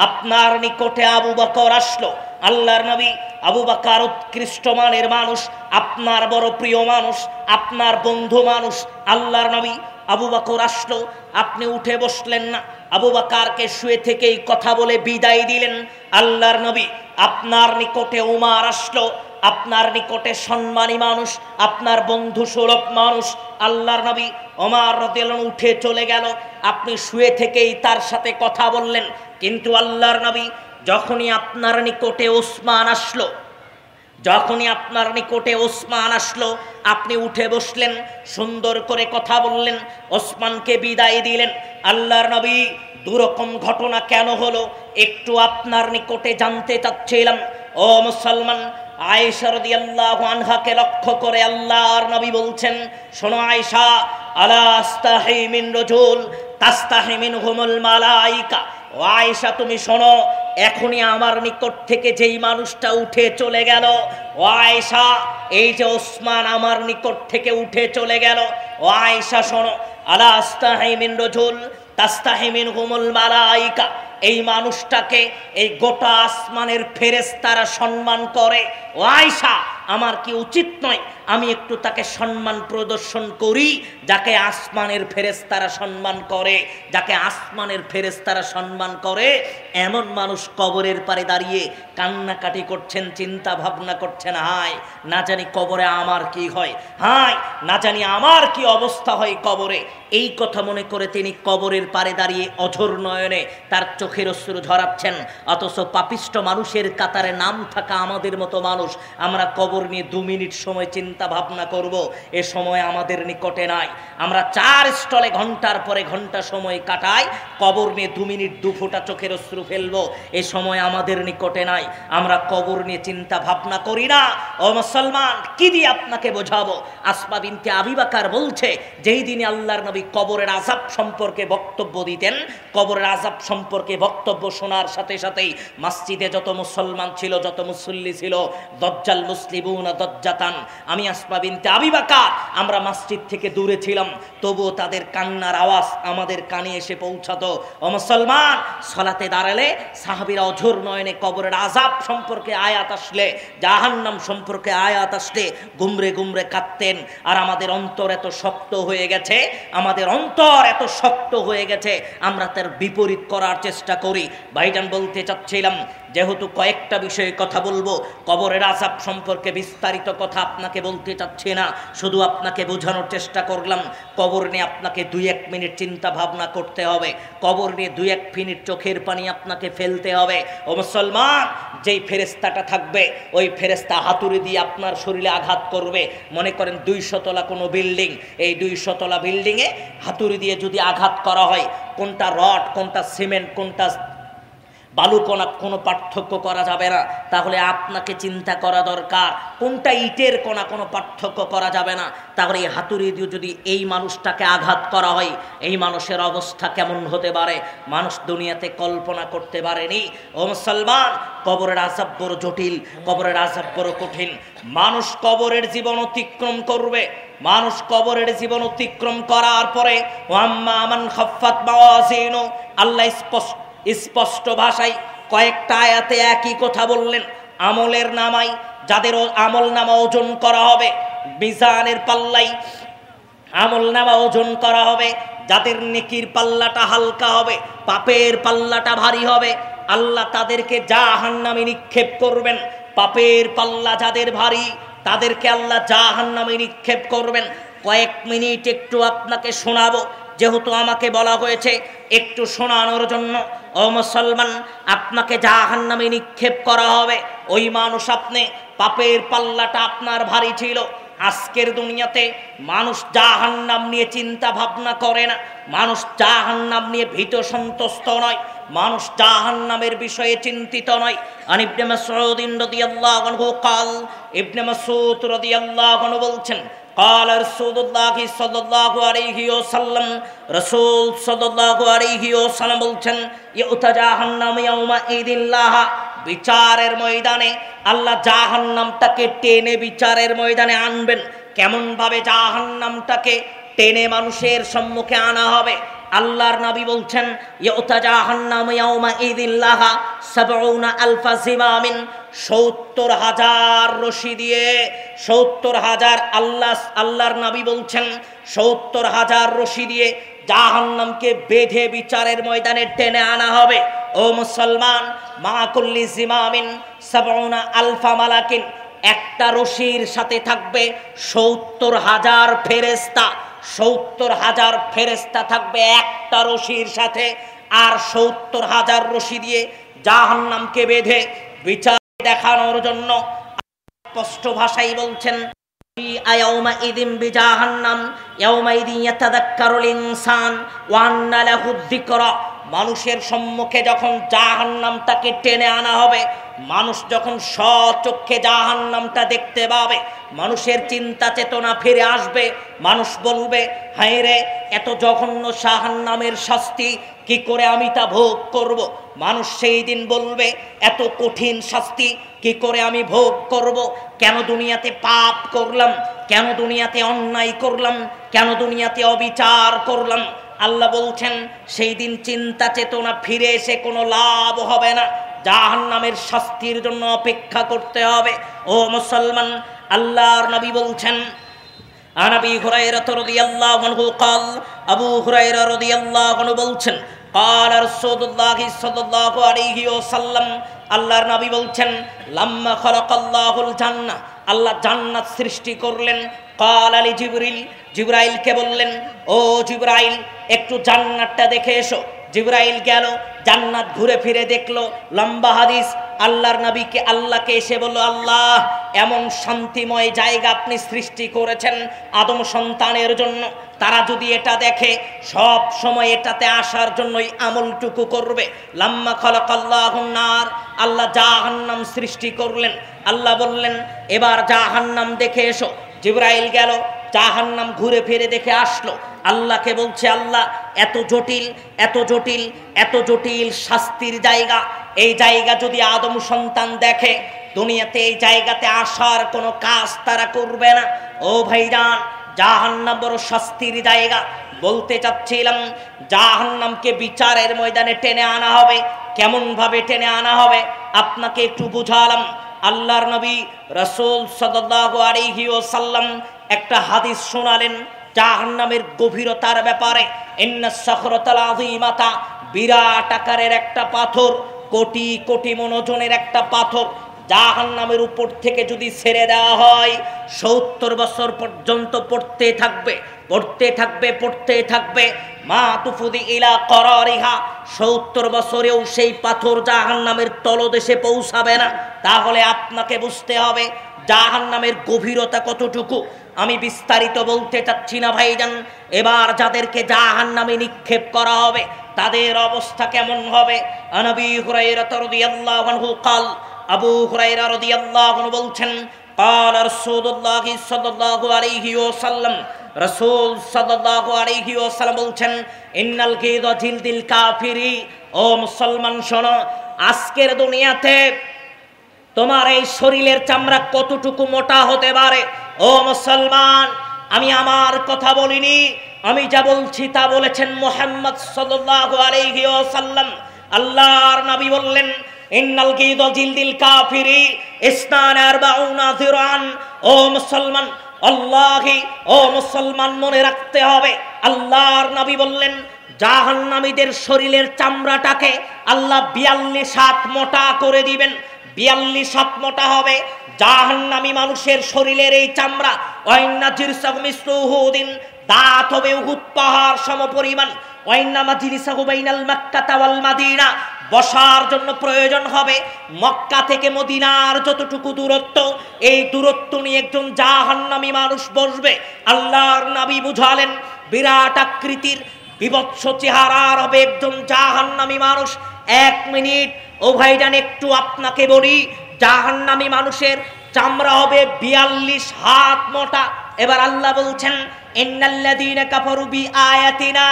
আপনার নিকটে আবু বকর আসলো। আল্লাহর নবী, আবু বকর উৎকৃষ্ট মানের মানুষ, আপনার বড় প্রিয় মানুষ, আপনার বন্ধু মানুষ। আল্লাহর নবী, আবু বকর আসলো, আপনি উঠে বসলেন না, আবু বকরকে শুয়ে থেকেই কথা বলে বিদায় দিলেন। আল্লাহর নবী, আপনার নিকটে ওমর আসলো, আপনার নিকটে সম্মানী মানুষ, আপনার বন্ধু সুলভ মানুষ। আল্লাহর নবী, ওমর রাদিয়াল্লাহু আনহু উঠে চলে গেল, আপনি শুয়ে থেকেই তার সাথে কথা বললেন। কিন্তু আল্লাহর নবী, যখনই আপনার নিকটে ওসমান আসলো, যখনই আপনার নিকটে ওসমান আসলো, আপনি উঠে বসলেন, সুন্দর করে কথা বললেন, ওসমানকে বিদায় দিলেন। আল্লাহর নবী, দুরকম ঘটনা কেন হলো একটু আপনার নিকটে জানতে চাচ্ছিলাম। ও মুসলমান, আয়েশা রাদিয়াল্লাহু আনহাকে লক্ষ্য করে আল্লাহর নবী বলছেন, শোনো আয়েশা, আলা আস্তাহি মিন রাজুল তাস্তাহি মিনহুমুল মালাইকা। ও আয়েশা, তুমি শোনো, এখনই আমার নিকট থেকে যেই মানুষটা উঠে চলে গেল, ও আয়েশা, এই যে ওসমান আমার নিকট থেকে উঠে চলে গেল, ও আয়েশা শোনো, আলা আস্তাহি মিন রাজুল তাস্তাহি মিনহুমুল মালাইকা, এই মানুষটাকে এই গোটা আসমানের ফেরেশতারা সম্মান করে। ও আয়েশা, আমার কি উচিত নয় আমি একটু তাকে সম্মান প্রদর্শন করি, যাকে আসমানের ফেরেশতারা সম্মান করে, যাকে আসমানের ফেরেশতারা সম্মান করে? এমন মানুষ কবরের পারে দাঁড়িয়ে কান্নাকাটি করছেন, চিন্তা ভাবনা করছেন, হায় না জানি কবরে আমার কি হয়, হায় না জানি আমার কি অবস্থা হয় কবরে। এই কথা মনে করে তিনি কবরের পারে দাঁড়িয়ে অঝোর নয়নে তার চোখের অশ্রু ঝরাচ্ছেন। অথচ পাপিষ্ট মানুষের কাতারে নাম থাকা আমাদের মতো মানুষ, আমরা কবর নিয়ে 2 মিনিট সময় চিন্তা ভাবনা করব, এ সময় আমাদের নিকটে নাই। আমরা 4 স্টলে ঘন্টার পরে ঘন্টা সময় কাটাই, কবর নিয়ে 2 মিনিট 2 ফোঁটা চোখের অশ্রু ফেলবো, এ সময় আমাদের নিকটে নাই। আমরা কবর নিয়ে চিন্তা ভাবনা করি না। ও মুসলমান, কি দিয়ে আপনাকে বোঝাবো? আসমা বিনতে আবি বকর বলছে, যেই দিনে আল্লাহর নবী কবরের আযাব সম্পর্কে বক্তব্য দিতেন, কবরের আযাব সম্পর্কে বক্তব্য শোনার সাথে সাথেই মসজিদে যত মুসলমান ছিল, যত মুসল্লি ছিল, দজ্জাল মুসলিম ইউকারিবুনা দাজ্জাতান, আমি আসমা বিনতে আবি বকর, আমরা মসজিদ থেকে দূরে ছিলাম, তবুও তাদের কান্নার আওয়াজ আমাদের কানে এসে পৌঁছাতো। ও মুসলমান, সালাতে দাঁড়ালে সাহাবীরা অঝোর নয়নে কবরের আযাব সম্পর্কে আয়াত আসলে, জাহান্নাম সম্পর্কে আয়াত আসলে গুমরে গুমরে কাঁদতেন। আর আমাদের অন্তর এত শক্ত হয়ে গেছে, আমাদের অন্তর এত শক্ত হয়ে গেছে, আমরা তার বিপরীত করার চেষ্টা করি। ভাইজান, বলতে চাচ্ছিলাম, যেহেতু কয়েকটা বিষয়ে কথা বলবো, কবরের আযাব সম্পর্কে বিস্তারিত কথা আপনাকে বলতে চাচ্ছি না, শুধু আপনাকে বোঝানোর চেষ্টা করলাম। কবর নিয়ে আপনাকে 2-1 মিনিট চিন্তা ভাবনা করতে হবে, কবর নিয়ে 2-1 মিনিট চোখের পানি আপনাকে ফেলতে হবে। ও মুসলমান, যেই ফেরেশতাটা থাকবে, ওই ফেরেশতা হাতুড়ি দিয়ে আপনার শরীরে আঘাত করবে। মনে করেন 200 তলা কোনো বিল্ডিং, এই 200 তলা বিল্ডিংয়ে হাতুড়ি দিয়ে যদি আঘাত করা হয়, কোনটা রড, কোনটা সিমেন্ট, কোনটা বালুকণা, কোনো পার্থক্য করা যাবে না। তাহলে আপনাকে চিন্তা করা দরকার কোনটা ইটের কণা, কোনো পার্থক্য করা যাবে না। তাহলে এই হাতুড়ি দিয়ে যদি এই মানুষটাকে আঘাত করা হয়, এই মানুষের অবস্থা কেমন হতে পারে, মানুষ দুনিয়াতে কল্পনা করতে পারেনি। ও মুসলমান, কবরের আযাব বড় জটিল, কবরের আযাব বড় কঠিন। মানুষ কবরের জীবন অতিক্রম করবে, মানুষ কবরের জীবন অতিক্রম করার পরে ওয়াম্মা মান খাফফাত মাওয়াজিনু, আল্লাহ স্পষ্ট ভাষায় কয়েকটা আয়াতে একই কথা বললেন। আমলের নামাই, যাদের আমল নামা ওজন করা হবে, মিজানের পাল্লাই আমল নামা ওজন করা হবে, যাদের নেকির পাল্লাটা হালকা হবে, পাপের পাল্লাটা ভারী হবে, আল্লাহ তাদেরকে জাহান্নামে নিক্ষেপ করবেন। পাপের পাল্লা যাদের ভারী, তাদেরকে আল্লাহ জাহান্নামে নিক্ষেপ করবেন। কয়েক মিনিট একটু আপনাকে শোনাবো, যেহেতু আমাকে বলা হয়েছে একটু শোনানোর জন্য। ও মুসলমান, আপনাকে জাহান্নামে নিক্ষেপ করা হবে। ওই মানুষ, আপনি পাপের পাল্লাটা আপনার ভারী ছিল। আজকের দুনিয়াতে মানুষ জাহান্নাম নিয়ে চিন্তা ভাবনা করে না, মানুষ জাহান্নাম নিয়ে ভীত সন্তুষ্ট নয়, মানুষ জাহান্নামের বিষয়ে চিন্তিত নয়। আন ইবনে মাসউদ রাদিয়াল্লাহু আনহু قال, ইবনে মাসউদ রাদিয়াল্লাহু আনহু বলছেন, قال رسول الله صلى الله عليه وسلم, রাসূল সাল্লাল্লাহু আলাইহি ওয়াসাল্লাম বলছেন, ইউতা জাহান্নাম ইয়াউমা ইদিল্লাহ, বিচারের ময়দানে আল্লাহ জাহান্নামটাকে টেনে বিচারের ময়দানে আনবেন। কেমন ভাবে জাহান্নামটাকে টেনে মানুষের সম্মুখে আনা হবে? আল্লাহর নবী বলছেন, ইউতা জাহান্নাম ইয়াউমা ইদিল্লাহ ৭০,০০০ জিমামিন, ৭০,০০০ রশি দিয়ে, ৭০,০০০, আল্লাহর নবী বলছেন ৭০,০০০ রশি দিয়ে জাহান্নামকে বেঁধে বিচারের ময়দানে টেনে আনা হবে। ও মুসলমান, মা কুল্লি জিমামিন ৭০,০০০ মালাকিন, একটা রশির সাথে থাকবে ৭০,০০০ ফেরেশতা। ৭০,০০০ ফেরেশতা থাকবে একটা রশির সাথে, আর ৭০,০০০ রশি দিয়ে জাহান্নামকে বেঁধে বিচার দেখানোর জন্য স্পষ্ট ভাষায় বলছেন, ইয়াউমা ইদিন বিজাহান্নাম ইয়াউমা ইদিন ইয়াতাযাক্কারুল ইনসান ওয়া আন্না লাহু যিকরা, মানুষের সম্মুখে যখন জাহান্নামটাকে টেনে আনা হবে, মানুষ যখন স্বচক্ষে জাহান্নামটা দেখতে পাবে, মানুষের চিন্তা চেতনা ফিরে আসবে। মানুষ বলবে, হায় রে, এত জঘন্য জাহান্নামের শাস্তি কি করে আমি তা ভোগ করব? মানুষ সেই দিন বলবে, এত কঠিন শাস্তি কি করে আমি ভোগ করব? কেন দুনিয়াতে পাপ করলাম, কেন দুনিয়াতে অন্যায় করলাম, কেন দুনিয়াতে অবিচার করলাম? আল্লাহ বলছেন, সেই দিন চিন্তা চেতনা ফিরে এসে কোনো লাভ হবে না, জাহান্নামের শাস্তির জন্য অপেক্ষা করতে হবে। ও মুসলমান, আল্লাহর নবী বলছেন, আন আবি হুরায়রা রাদিয়াল্লাহু আনহু قال, আবু হুরায়রা রাদিয়াল্লাহু আনহু বলছেন, قال রাসূলুল্লাহ সাল্লাল্লাহু আলাইহি ওয়াসাল্লাম, আল্লাহর নবী বলছেন, লাম্মা খালাকাল্লাহুল জান্নাহ, আল্লাহ জান্নাত সৃষ্টি করলেন। قال আলী জিবরিল, জিবরাইলকে বললেন, ও জিবরাইল, একটু জান্নাতটা দেখে এসো। জিবরাইল গেল, জান্নাত ঘুরে ফিরে দেখলো। লম্বা হাদিস, আল্লাহর নবীকে আল্লাহকে এসে বলল, আল্লাহ, এমন শান্তিময় জায়গা আপনি সৃষ্টি করেছেন আদম সন্তানের জন্য, তারা যদি এটা দেখে সব সময় এটাতে আসার জন্যই আমলটুকু করবে। লাম্মা খালাকাল্লাহুন নার, আল্লাহ জাহান্নাম সৃষ্টি করলেন। আল্লাহ বললেন, এবার জাহান্নাম দেখে এসো। জিবরাইল গেল, জাহান্নাম ঘুরে ফিরে দেখে আসলো। আল্লাহকে বলছে, আল্লাহ, এত জটিল, এত জটিল, এত জটিল শাস্তির জায়গা, এই জায়গা যদি আদম সন্তান দেখে দুনিয়াতে এই জায়গাতে আসার কোনো কাজ তারা করবে না। ও ভাইজান, জাহান্নাম বড় শাস্তির জায়গা। বলতে চাচ্ছিলাম, জাহান্নামকে বিচারের ময়দানে টেনে আনা হবে। কেমন ভাবে টেনে আনা হবে আপনাকে একটু বুঝালাম। আল্লাহর নবী রাসূল সাল্লাল্লাহু আলাইহি ওয়াসাল্লাম একটা হাদিস শোনালেন জাহান্নামের গভীরতার ব্যাপারে। ইন্নাস সাখরাতাল আযীমাতা, বিরাট আকারের একটা পাথর, কোটি কোটি মণ ওজনের একটা পাথর জাহান্নামের উপর থেকে যদি ছেড়ে দেওয়া হয় 70 বছর পর্যন্ত পড়তে থাকবে, পড়তে থাকবে, পড়তে থাকবে। মা তুফুদি ইলা করারিহা, 70 বছরেও সেই পাথর জাহান্নামের তলদেশে পৌঁছাবে না। তাহলে আপনাকে বুঝতে হবে জাহান্নামের গভীরতা কতটুকু। আমি বিস্তারিত বলতে চাচ্ছি না ভাইজান। এবার যাদেরকে জাহান্নামে নিক্ষেপ করা হবে তাদের অবস্থা কেমন হবে? নবী হুরায়রা রাদিয়াল্লাহু আনহু قال, আবু হুরায়রা রাদিয়াল্লাহু আনহু বলছেন, قال রাসূলুল্লাহ সাল্লাল্লাহু আলাইহি ওয়াসাল্লাম, রাসূল সাল্লাল্লাহু আলাইহি ওয়াসাল্লাম বলছেন, ইন্নাল গীযা জিলদিল কাফিরি। ও মুসলমান শোনো, আজকের দুনিয়াতে তোমার এই শরীরের চামড়া কতটুকু মোটা হতে পারে। ও মুসলমান, আমি আমার কথা বলিনি, আমি যা বলছি তা বলেছেন মুহাম্মদ সাল্লাল্লাহু আলাইহি ওয়াসাল্লাম। আল্লাহর নবী বললেন, ইন্নাল গীযা জিলদিল কাফিরি ইসনানা আরবাউনা যিরান। ও মুসলমান, আল্লাহি, ও মুসলমান মনে রাখতে হবে, আল্লাহর নবী বললেন জাহান্নামীদের শরীরের চামড়াটাকে আল্লাহ 42 হাত মোটা করে দিবেন। 42 হাত মোটা হবে জাহান্নামী মানুষের শরীরের এই চামড়া। ওয়াইন্না জিরসাহু মিসলু উহুদিন, দাঁত হবে উহুদ পাহাড় সমপরিমাণ। ওয়াইন্না মাজলিসাহু বাইনাল মাক্কাতা ওয়াল মাদিনা, বসার জন্য প্রয়োজন হবে মক্কা থেকে মদিনার যতটুকু দূরত্ব, এই দূরত্ব নিয়ে একজন জাহান্নামী মানুষ বসবে। আল্লাহর নবী বুঝালেন বিরাট আকৃতির বিভৎস চেহারার হবে একজন জাহান্নামী মানুষ। 1 মিনিট, ও ভাইজান একটু আপনাকে বলি, জাহান্নামী মানুষের চামড়া হবে 42 হাত মোটা। এবার আল্লাহ বলছেন, ইন্নাল্লাযীনা কাফারু বিআয়াতিনা।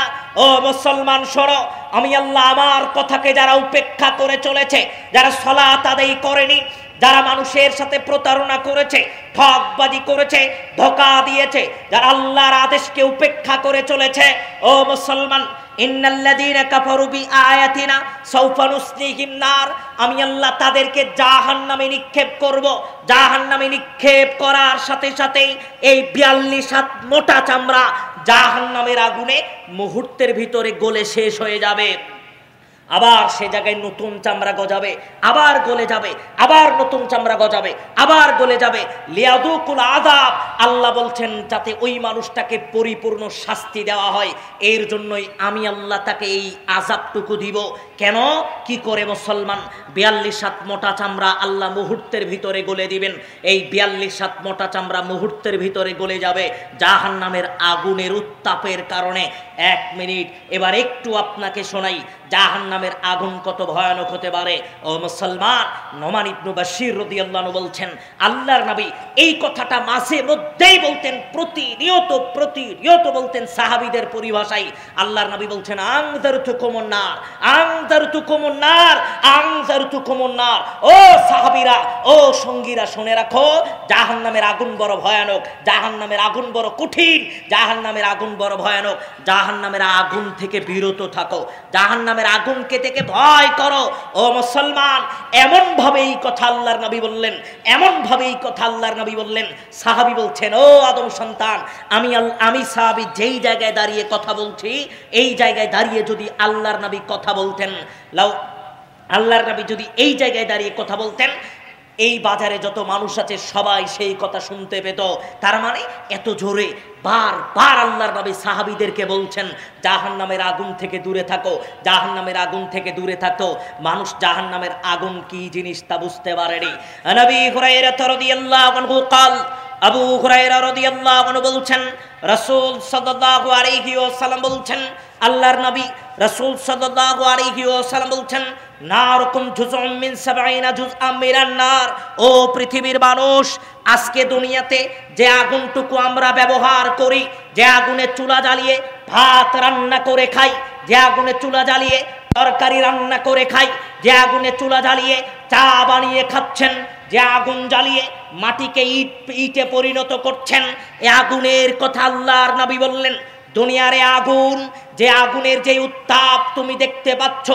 ও মুসলমান শোনো, আমি আল্লাহ আমার কথাকে যারা উপেক্ষা করে চলেছে, যারা সালাত আদায় করেনি, যারা মানুষের সাথে প্রতারণা করেছে, ঠকবাজি করেছে, ধোঁকা দিয়েছে, যারা আল্লাহর আদেশকে উপেক্ষা করে চলেছে, ও মুসলমান, ইন্নাল্লাযীনা কাফারু বিআয়াতিনা সাওফা নুসলিহিম নার, আমি আল্লাহ তাদেরকে জাহান্নামে নিক্ষেপ করব। জাহান্নামে নিক্ষেপ করার সাথে সাথেই এই 42 হাত মোটা চামড়া জাহান্নামের আগুনে মুহূর্তের ভিতরে গলে শেষ হয়ে যাবে। আবার সে জায়গায় নতুন চামড়া গজাবে, আবার গলে যাবে, আবার নতুন চামড়া গজাবে, আবার গলে যাবে। লিয়াদুকুল আযাব, আল্লাহ বলছেন যাতে ওই মানুষটাকে পরিপূর্ণ শাস্তি দেওয়া হয়, এর জন্যই আমি আল্লাহ তাকে এই আযাবটুকু দিব। কেন, কি করে মুসলমান? 42 হাত মোটা চামড়া আল্লাহ মুহূর্তের ভিতরে গলে দিবেন। এই 42 হাত মোটা চামড়া মুহূর্তের ভিতরে গলে যাবে জাহান্নামের আগুনের উত্তাপের কারণে। 1 মিনিট, এবার একটু আপনাকে শোনাই জাহান্নামের আগুন কত ভয়ানক হতে পারে। ও মুসলমান, নোমান ইবনে বাশির রাদিয়াল্লাহু আনহু বলছেন, আল্লাহর নবী এই কথাটা মাঝে মধ্যেই বলতেন, প্রতিনিয়ত বলতেন সাহাবীদের পরিভাষায়। আল্লাহর নবী বলছেন, আনজারতুকুমুন নার, আনজারতুকুমুন নার, আনজারতুকুমুন নার। ও সাহাবীরা, ও সঙ্গীরা, শুনে রাখো, জাহান্নামের আগুন বড় ভয়ানক, জাহান্নামের আগুন বড় কঠিন, জাহান্নামের আগুন বড় ভয়ানক। জাহান্নামের আগুন থেকে বিরত থাকো, জাহান্নামের আগুনকে থেকে ভয় করো। ও মুসলমান, এমন ভাবে এই কথা আল্লাহর নবী বললেন, এমন ভাবে এই কথা আল্লাহর নবী বললেন। সাহাবী বলছেন, ও আদম সন্তান, আমি সাহাবী যেই জায়গায় দাঁড়িয়ে কথা বলছি, এই জায়গায় দাঁড়িয়ে যদি আল্লাহর নবী কথা বলতেন, আল্লাহর নবী যদি এই জায়গায় দাঁড়িয়ে কথা বলতেন, এই বাজারে যত মানুষ আছে সবাই সেই কথা শুনতে পেত। তার মানে এত জোরে বারবার আল্লাহর নবী সাহাবীদেরকে বলছেন, জাহান্নামের আগুন থেকে দূরে থাকো, জাহান্নামের আগুন থেকে দূরে থাকো। মানুষ জাহান্নামের আগুন কি জিনিস তা বুঝতে পারেনি। নবী হুরায়রা রাদিয়াল্লাহু আনহু قال, আবু হুরায়রা রাদিয়াল্লাহু আনহু বলছেন, রাসূল সাল্লাল্লাহু আলাইহি ওয়াসাল্লাম বলছেন, আল্লাহর নবী রাসূল সাল্লাল্লাহু আলাইহি ওয়াসাল্লাম বলছেন, নারকুম জুজউম মিন 70 জুজআম মিনান নার। ও পৃথিবীর মানুষ, আজকে দুনিয়াতে যে আগুনটুকু আমরা ব্যবহার করি, যে আগুনে চুলা জ্বালিয়ে ভাত রান্না করে খাই, যে আগুনে চুলা জ্বালিয়ে তরকারি রান্না করে খাই, যে আগুনে চুলা জ্বালিয়ে চা বানিয়ে খাচ্ছেন, যে আগুন জ্বালিয়ে মাটিকে ইটে পরিণত করছেন, এই আগুনের কথা আল্লাহর নবী বললেন, দুনিয়ার আগুন, যে আগুনের যে উত্তাপ তুমি দেখতে পাচ্ছ,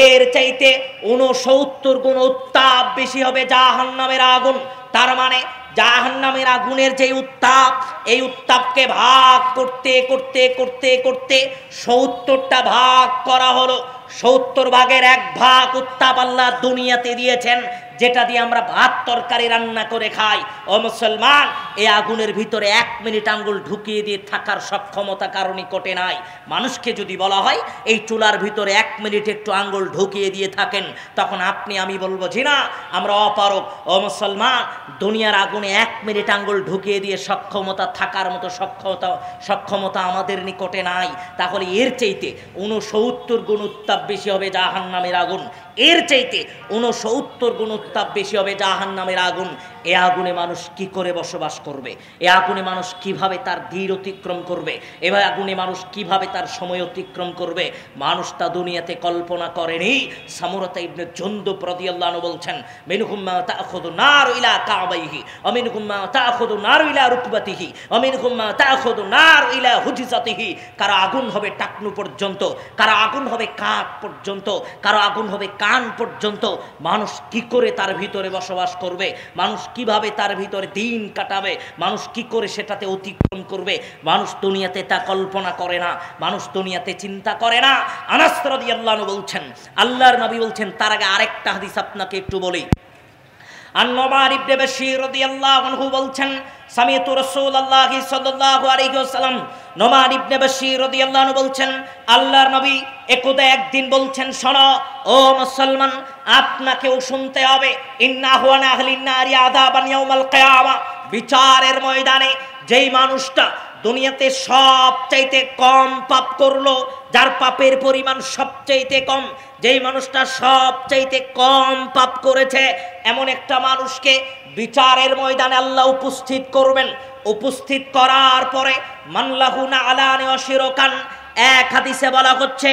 এর চাইতে 69 গুণ উত্তাপ বেশি হবে জাহান্নামের আগুন। তার মানে জাহান্নামের আগুনের যে উত্তাপ, এই উত্তাপকে ভাগ করতে করতে করতে করতে 70টা ভাগ করা হলো। 70 ভাগের 1 ভাগ উত্তাপ আল্লাহ দুনিয়াতে দিয়েছেন, যেটা দিয়ে আমরা ভাত তরকারি রান্না করে খাই। ও মুসলমান, এই আগুনের ভিতরে 1 মিনিট আঙ্গুল ঢুকিয়ে দিয়ে থাকার সক্ষমতা কারণই কোটে নাই। মানুষকে যদি বলা হয় এই চুলার ভিতরে 1 মিনিট একটু আঙ্গুল ঢুকিয়ে দিয়ে থাকেন, তখন আপনি আমি বলবো জি না, আমরা অপারক। ও মুসলমান, দুনিয়ার আগুনে 1 মিনিট আঙ্গুল ঢুকিয়ে দিয়ে সক্ষমতা থাকার মতো সক্ষমতা আমাদের নিকটে নাই। তাহলে এর চাইতে 69 গুণ উত্তাপ বেশি হবে জাহান্নামের আগুন। এর চাইতে 69 গুণ উত্তাপ বেশি হবে জাহান্নামের আগুন। এ আগুনে মানুষ কি করে বসবাস করবে? এ আগুনে মানুষ কিভাবে তার দিন অতিক্রম করবে? এভাবে আগুনে মানুষ কিভাবে তার সময় অতিক্রম করবে? মানুষ তা দুনিয়াতে কল্পনা করেনি। সামুরাতা ইবনে জুনদুব রাদিয়াল্লাহু আনহু বলছেন, মিনহুম মা তাখুযু নারু ইলা কাবাইহি ওয়া মিনহুম মা তাখুযু নারু ইলা রুকবাতিহি ওয়া মিনহুম মা তাখুযু নারু ইলা হুজজাতিহি। কারো আগুন হবে টাকনু পর্যন্ত, কারো আগুন হবে কাঁধ পর্যন্ত, কারো আগুন হবে কান পর্যন্ত। মানুষ কি করে তার ভিতরে বসবাস করবে? মানুষ কিভাবে তার ভিতরে দিন কাটাবে? মানুষ কি করে সেটাতে অতিক্রম করবে? মানুষ দুনিয়াতে তা কল্পনা করে না, মানুষ দুনিয়াতে চিন্তা করে না। আনাস রাদিয়াল্লাহু আনহু বলছেন, আল্লাহর নবী বলছেন, তার আগে আরেকটা হাদিস আপনাকে একটু বলি। আন-নুমান ইবনে বাশীর রাদিয়াল্লাহু আনহু বলছেন, সামিআতু রাসূলুল্লাহি সাল্লাল্লাহু আলাইহি ওয়াসাল্লাম। নুমান ইবনে বাশীর রাদিয়াল্লাহু আনহু বলছেন, আল্লাহর নবী একদা একদিন বলছেন, শোনো ও মুসলমান, আপনাকেও শুনতে হবে। ইন্নাহু আন আহলিন নারি আযাবান ইয়াউমাল কিয়ামা। বিচারের ময়দানে যেই মানুষটা দুনিয়াতে সবচাইতে কম পাপ করলো, যার পাপের পরিমাণ সবচাইতে কম, যেই মানুষটা সবচাইতে কম পাপ করেছে, এমন একটা মানুষকে বিচারের ময়দানে আল্লাহ উপস্থিত করবেন। উপস্থিত করার পরে মানলাহু না আলানি অশিরকান, এক হাদিসে বলা হচ্ছে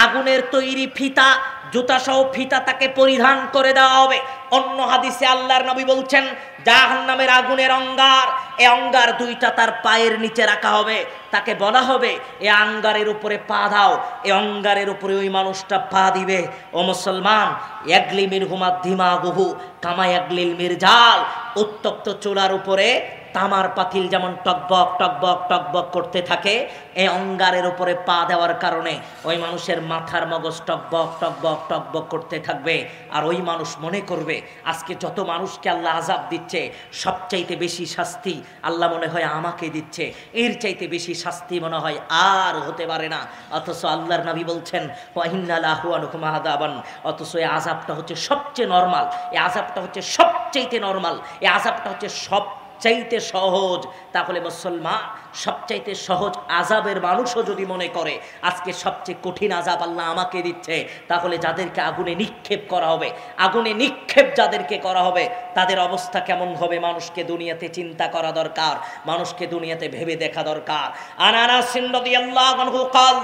আগুনের তৈরি ফিতা, জুতা সহ ফিতা তাকে পরিধান করে দেওয়া হবে। অন্য হাদিসে আল্লাহর নবী বলছেন, জাহান্নামের আগুনের অঙ্গার, এই অঙ্গার 2টা তার পায়ের নিচে রাখা হবে। তাকে বলা হবে এই অঙ্গারের উপরে পা দাও। এই অঙ্গারের উপরে ওই মানুষটা পা দিবে। ও মুসলমান, ইয়াগলি মিনহুমা দিমাগুহু কামা ইয়াগলিল মিরজাল। উত্তপ্ত চুলার উপরে তামার পাতিল যেমন টকবক টকবক টকবক করতে থাকে, এই অঙ্গারের উপরে পা দেওয়ার কারণে ওই মানুষের মাথার মগজ টকবক টকবক টকবক করতে থাকবে। আর ওই মানুষ মনে করবে আজকে যত মানুষকে আল্লাহ আযাব দিচ্ছে, সবচাইতে বেশি শাস্তি আল্লাহ মনে হয় আমাকে দিচ্ছে, এর চাইতে বেশি শাস্তি মনে হয় আর হতে পারে না। অথচ আল্লাহর নবী বলছেন, ওয়া ইন্না লাহু আনহুম আযাবান, অথচ এই আযাবটা হচ্ছে সবচেয়ে নরমাল, এই আযাবটা হচ্ছে সবচাইতে নরমাল, এই আযাবটা হচ্ছে সবচাইতে সহজ। তাহলে মুসলমান, সবচাইতে সহজ আযাবের মানুষও যদি মনে করে আজকে সবচেয়ে কঠিন আযাব আল্লাহ আমাকে দিচ্ছে, তাহলে যাদেরকে আগুনে নিক্ষেপ করা হবে, আগুনে নিক্ষেপ যাদেরকে করা হবে, তাদের অবস্থা কেমন হবে মানুষকে দুনিয়াতে চিন্তা করা দরকার, মানুষকে দুনিয়াতে ভেবে দেখা দরকার। আনাস রাদিয়াল্লাহু আনহু قال,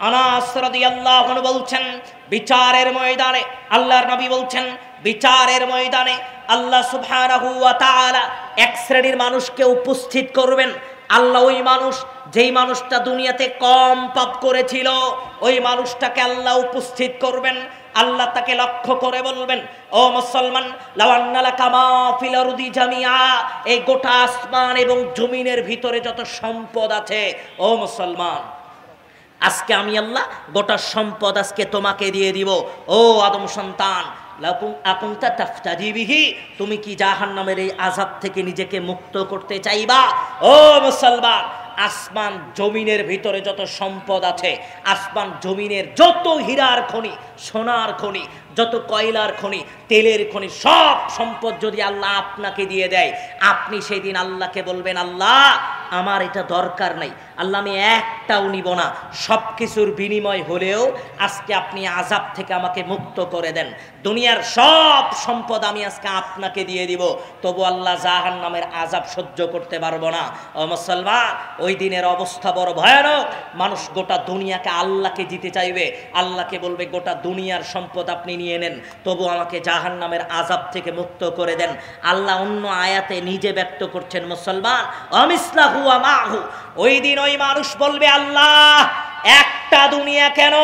আনাস রাদিয়াল্লাহু আনহু বলছেন, বিচারের ময়দানে আল্লাহর নবী বলছেন, বিচারের ময়দানে আল্লাহ সুবহানাহু ওয়া তাআলা এক শ্রেণীর মানুষকে উপস্থিত করবেন। আল্লাহ ওই মানুষ, যেই মানুষটা দুনিয়াতে কম পাপ করেছিল, ওই মানুষটাকে আল্লাহ উপস্থিত করবেন। আল্লাহ তাকে লক্ষ্য করে বলবেন, ও মুসলমান, লাওয়ান্না লাকা মা ফিল আরদি জামিআ, এই গোটা আসমান এবং জমিনের ভিতরে যত সম্পদ আছে, ও মুসলমান, আজকে আমি আল্লাহ গোটা সম্পদ আজকে তোমাকে দিয়ে দিব। ও আদম সন্তান, তুমি কি জাহান্নামের এই আযাব থেকে নিজেকে মুক্ত করতে চাইবা? ও মুসলমান, আসমান জমিনের ভিতরে যত সম্পদ আছে, আসমান জমিনের যত হীরার খনি, সোনার খনি, যত কয়লার খনি, তেলের খনি, সব সম্পদ যদি আল্লাহ আপনাকে দিয়ে দেয়, আপনি সেই দিন আল্লাহকে বলবেন, আল্লাহ আমার এটা দরকার নাই, আল্লাহ আমি 1 একটাও নিব না, সব কিছুর বিনিময় হলেও আজকে আপনি আযাব থেকে আমাকে মুক্ত করে দেন, দুনিয়ার সব সম্পদ আমি আজকে আপনাকে দিয়ে দিব, তবু আল্লাহ জাহান্নামের আযাব সহ্য করতে পারবো না। ও মুসলমান, ওই দিনের অবস্থা বড় ভয়ানক। মানুষ গোটা দুনিয়াকে আল্লাহকে দিতে চাইবে, আল্লাহকে বলবে গোটা দুনিয়ার সম্পদ আপনি নিয়ে নেন, তবু আমাকে জাহান্নামের আযাব থেকে মুক্ত করে দেন। আল্লাহ অন্য আয়াতে নিজে ব্যক্ত করছেন মুসলমান, অমিসলাহু ওয়া মাহু, ওই দিন ওই মানুষ বলবে আল্লাহ একটা দুনিয়া কেন,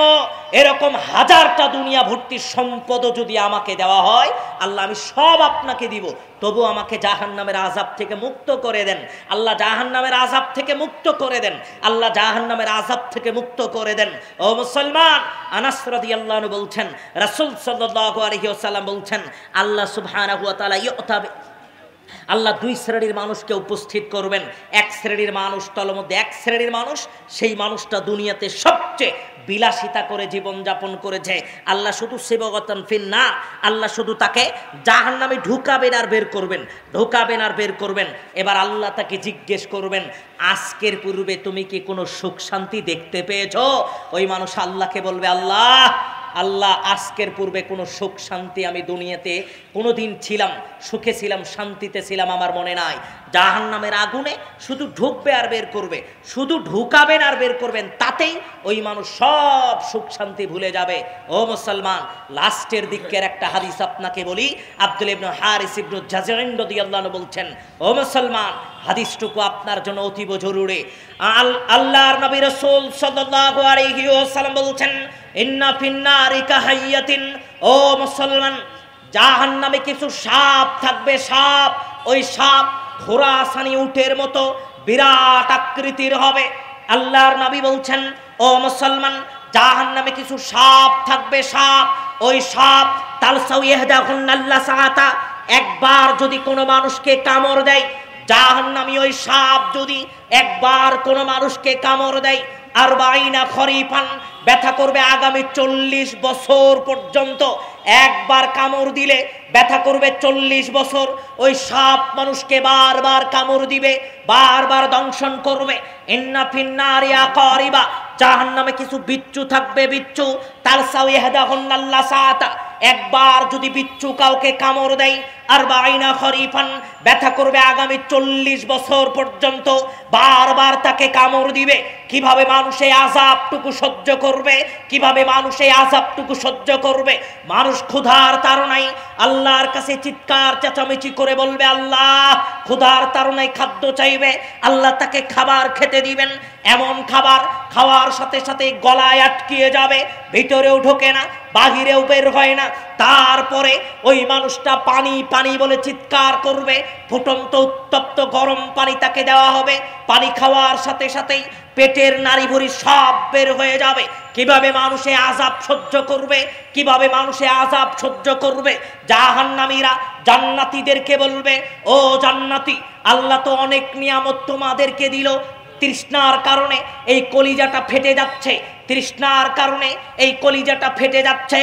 এরকম হাজারটা দুনিয়া ভর্তি সম্পদও যদি আমাকে দেওয়া হয় আল্লাহ আমি সব আপনাকে দিব, তবু আমাকে জাহান্নামের আযাব থেকে মুক্ত করে দেন। আল্লাহ জাহান্নামের আযাব থেকে মুক্ত করে দেন, আল্লাহ জাহান্নামের আযাব থেকে মুক্ত করে দেন। ও মুসলমান, আনাস রাদিয়াল্লাহু আনহু বলছেন, রাসূল সাল্লাল্লাহু আলাইহি ওয়াসাল্লাম বলছেন, আল্লাহ সুবহানাহু ওয়া তাআলা আল্লাহ দুই শ্রেণীর মানুষকে উপস্থিত করবেন। এক শ্রেণীর মানুষ, তল মধ্যে এক শ্রেণীর মানুষ, সেই মানুষটা দুনিয়াতে সবচেয়ে বিলাসিতা করে জীবনযাপন করেছে। আল্লাহ শুধু সিবগাতান ফিন্নার, আল্লাহ শুধু তাকে জাহান্নামে ঢুকাবেন আর বের করবেন, ঢুকাবেন আর বের করবেন। এবার আল্লাহ তাকে জিজ্ঞেস করবেন, আজকের পূর্বে তুমি কি কোনো সুখ শান্তি দেখতে পেয়েছো? ওই মানুষ আল্লাহকে বলবে, আল্লাহ আল্লাহ আজকের পূর্বে কোনো সুখ শান্তি আমি দুনিয়াতে কোনোদিন ছিলাম, সুখে ছিলাম, শান্তিতে ছিলাম আমার মনে নাই। জাহান্নামের আগুনে শুধু ঢুকবে আর বের করবে, শুধু ঢুকাবেন আর বের করবেন, তাতেই ওই মানুষ সব সুখ শান্তি ভুলে যাবে। ও মুসলমান, লাস্টের দিকের একটা হাদিস আপনাকে বলি। আব্দুল ইবনে হারিস ইবনে জাযঈন রাদিয়াল্লাহু আনহু বলছেন, ও মুসলমান, হাদিসটুকু আপনার জন্য অতীব জরুরি। আল্লাহর নবী রাসূল সাল্লাল্লাহু আলাইহি ওয়াসাল্লাম বলছেন, ইন্না ফিন্নারি কাহাইয়াতিন, ও মুসলমান, জাহান্নামে কিছু সাপ থাকবে, সাপ, ওই সাপ খোরাসানি উটের মতো বিরাট আকৃতির হবে। আল্লাহর নবী বলছেন, ও মুসলমান, জাহান্নামে কিছু সাপ থাকবে, সাপ, ওই সাপ তালসাউ ইয়াহদাহুন্নাল্লাহ সাআতা, একবার যদি কোনো মানুষকে কামড় দেয়, জাহান্নামী ওই সাপ যদি একবার কোনো মানুষকে কামড় দেয়, আরবাইনা খরিফান, ব্যথা করবে আগামী 40 বছর পর্যন্ত। একবার কামড় দিলে ব্যথা করবে 40 বছর। ওই সাপ মানুষকে বারবার কামড় দিবে, বারবার দংশন করবে। ইন্না ফিন্নারি আকারিবা, জাহান্নামে কিছু বিচ্ছু থাকবে, বিচ্ছু তালসাউ ইয়াহদাহুন্নাল্লাহ সাআতা, একবার যদি বিচ্ছু কাউকে কামড় দেয়, আরবাইনা খরিফান, ব্যথা করবে আগামী 40 বছর পর্যন্ত, বারবার তাকে কামড় দিবে। কিভাবে মানুষ এই আযাবটুকু সহ্য করবে? কিভাবে মানুষ এই আযাবটুকু সহ্য করবে? মানুষ ক্ষুধার তাড়নায় আল্লাহর কাছে চিৎকার চেঁচামেচি করে বলবে, আল্লাহ, ক্ষুধার তাড়নায় খাদ্য চাইবে, আল্লাহ তাকে খাবার খেতে দিবেন। এমন খাবার খাওয়ার সাথে সাথে গলায় আটকিয়ে যাবে, ভিতরেও ঢোকে না, বাহিরেও বের হয় না। তারপরে ওই মানুষটা পানি পানি বলে চিৎকার করবে, ফুটন্ত উত্তপ্ত গরম পানি তাকে দেওয়া হবে। পানি খাওয়ার সাথে সাথেই পেটের নাড়ি ভুঁড়ি সব বের হয়ে যাবে। কিভাবে মানুষে আযাব সহ্য করবে? কিভাবে মানুষে আযাব সহ্য করবে? জাহান্নামীরা জান্নাতীদেরকে বলবে, ও জান্নাতি, আল্লাহ তো অনেক নিয়ামত তোমাদেরকে দিল, তৃষ্ণার কারণে এই কলিজাটা ফেটে যাচ্ছে, তৃষ্ণার কারণে এই কলিজাটা ফেটে যাচ্ছে,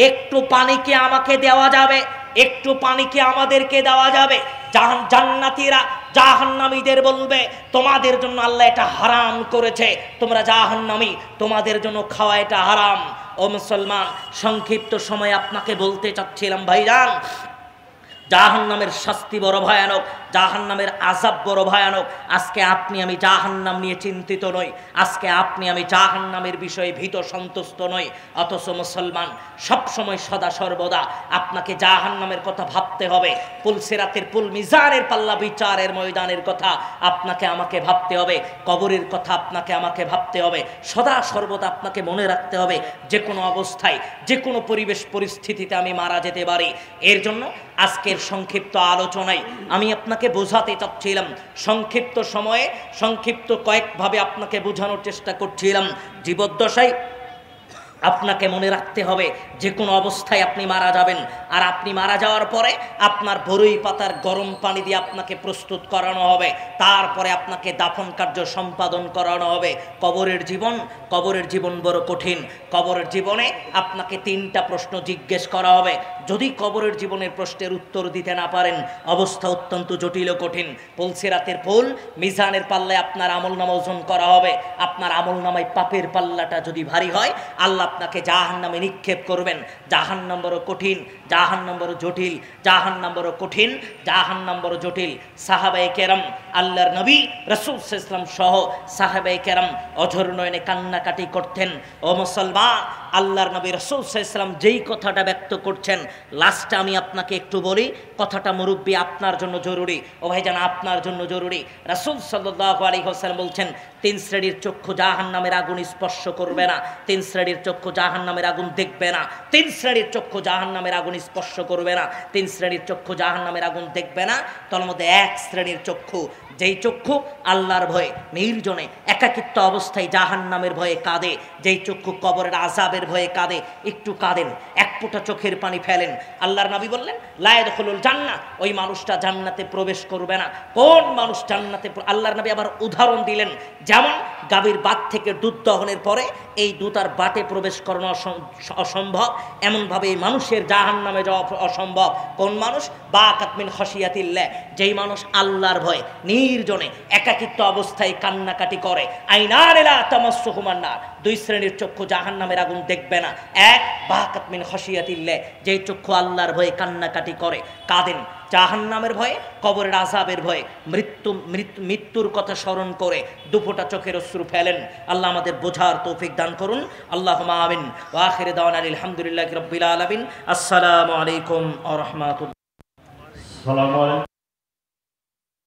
একটু পানি কি আমাকে দেওয়া যাবে? একটু পানি কি আমাদেরকে দেওয়া যাবে? জান্নাতীরা জাহান্নামীদের বলবে, তোমাদের জন্য আল্লাহ এটা হারাম করেছে, তোমরা জাহান্নামী, তোমাদের জন্য খাওয়া এটা হারাম। ও মুসলমান, সংক্ষিপ্ত সময় আপনাকে বলতে চাচ্ছিলাম ভাইজান, জাহান্নামের শাস্তি বড় ভয়ানক, জাহান্নামের আযাব বড় ভয়ানক। আজকে আপনি আমি জাহান্নাম নিয়ে চিন্তিত নই, আজকে আপনি আমি জাহান্নামের বিষয়ে ভীত সন্তুষ্ট নই। অথচ মুসলমান, সব সময় সদা সর্বদা আপনাকে জাহান্নামের কথা ভাবতে হবে। পুলসিরাতের পুল মিজানের পাল্লা, বিচারের ময়দানের কথা আপনাকে আমাকে ভাবতে হবে, কবরের কথা আপনাকে আমাকে ভাবতে হবে। সদা সর্বদা আপনাকে মনে রাখতে হবে, যে কোনো অবস্থায়, যে কোনো পরিবেশ পরিস্থিতিতে আমি মারা যেতে পারি। এর জন্য আজকের সংক্ষিপ্ত আলোচনায় আমি আপনাকে বোঝাতে চাচ্ছিলাম, সংক্ষিপ্ত সময়ে সংক্ষিপ্ত কয়েকভাবে আপনাকে বোঝানোর চেষ্টা করছিলাম। জীবদ্দশায় আপনাকে মনে রাখতে হবে, যে কোনো অবস্থায় আপনি মারা যাবেন। আর আপনি মারা যাওয়ার পরে আপনার বরই পাতার গরম পানি দিয়ে আপনাকে প্রস্তুত করানো হবে, তারপরে আপনাকে দাফন কার্য সম্পাদন করানো হবে। কবরের জীবন বড় কঠিন। কবরের জীবনে আপনাকে 3টা প্রশ্ন জিজ্ঞেস করা হবে। যদি কবরের জীবনের প্রশ্নের উত্তর দিতে না পারেন, অবস্থা অত্যন্ত জটিল ও কঠিন। পুলসিরাতের পুল মিজানের পাল্লায় আপনার আমলনামা ওজন করা হবে। আপনার আমলনামায় পাপের পাল্লাটা যদি ভারী হয়, আল্লাহ আপনাকে জাহান্নামে নিক্ষেপ করবেন। জাহান্নাম বড় কঠিন, জাহান্নাম বড় জটিল, জাহান্নাম বড় কঠিন, জাহান্নাম বড় জটিল। সাহাবায়ে কেরাম, আল্লাহর নবী রাসূল সাল্লাল্লাহু আলাইহি ওয়াসাল্লাম সহ সাহাবায়ে কেরাম অঝর নয়নে কান্নাকাটি করতেন। ও মুসলমান, আল্লাহর নবী রাসূল সাল্লাল্লাহু আলাইহি ওয়াসাল্লাম যেই কথাটা ব্যক্ত করছেন, লাস্টে আমি আপনাকে একটু বলি, কথাটা মুরব্বী আপনার জন্য জরুরি। ও ভাইজান, আপনার জন্য জরুরি। রাসূল সাল্লাল্লাহু আলাইহি ওয়াসাল্লাম বলছেন, 3 শ্রেণীর চক্ষু জাহান্নামের আগুন স্পর্শ করবে না, 3 শ্রেণীর চক্ষু জাহান্নামের আগুন দেখবে না, 3 শ্রেণীর চক্ষু জাহান্নামের আগুন স্পর্শ করবে না, 3 শ্রেণীর চক্ষু জাহান্নামের আগুন দেখবে না। তার মধ্যে 1 শ্রেণীর চক্ষু, যেই চক্ষু আল্লাহর ভয়ে নির্জনে একাকিত্ব অবস্থায় জাহান্নামের ভয়ে কাঁদে, যেই চক্ষু কবরের আযাবের ভয়ে কাঁদে, একটু কাঁদেন, এক ফোঁটা চোখের পানি ফেলেন। আল্লাহর নবী বললেন, লা ইয়াদখুলুল জান্নাহ, ওই মানুষটা জান্নাতে প্রবেশ করবে না। কোন মানুষ জান্নাতে? আল্লাহর নবী আবার উদাহরণ দিলেন, যেমন গাভীর বাত থেকে দুধ দহনের পরে এই দুধ আর বাটে প্রবেশ করানো অসম্ভব, এমনভাবে এই মানুষের জাহান্নামে যাওয়া অসম্ভব। কোন মানুষ? বাকাত মিন খাশিয়াতিল্লাহ, যেই মানুষ আল্লাহর ভয়ে নির্জনে একাকিত্ব অবস্থায় কান্নাকাটি করে। আইনান লা তামাসসুহুমান নার, 2 শ্রেণীর চক্ষু জাহান্নামের আগুন দেখবে না। 1 বাকাত মিন খাশিয়াতিল্লাহ, যেই চক্ষু আল্লাহর ভয়ে কান্নাকাটি করে, কাঁদেন জাহান্নামের ভয়ে, কবরের আযাবের ভয়ে, মৃত্যুর কথা স্মরণ করে দুফোঁটা চোখের অশ্রু ফেলেন। আল্লাহ আমাদের বোঝার তৌফিক দান করুন। আল্লাহুম্মা আমিন। ওয়া আখিরু দাওয়ানা আলহামদুলিল্লাহি রাব্বিল আলামিন। আসসালামু আলাইকুম ওয়া রাহমাতুল্লাহ।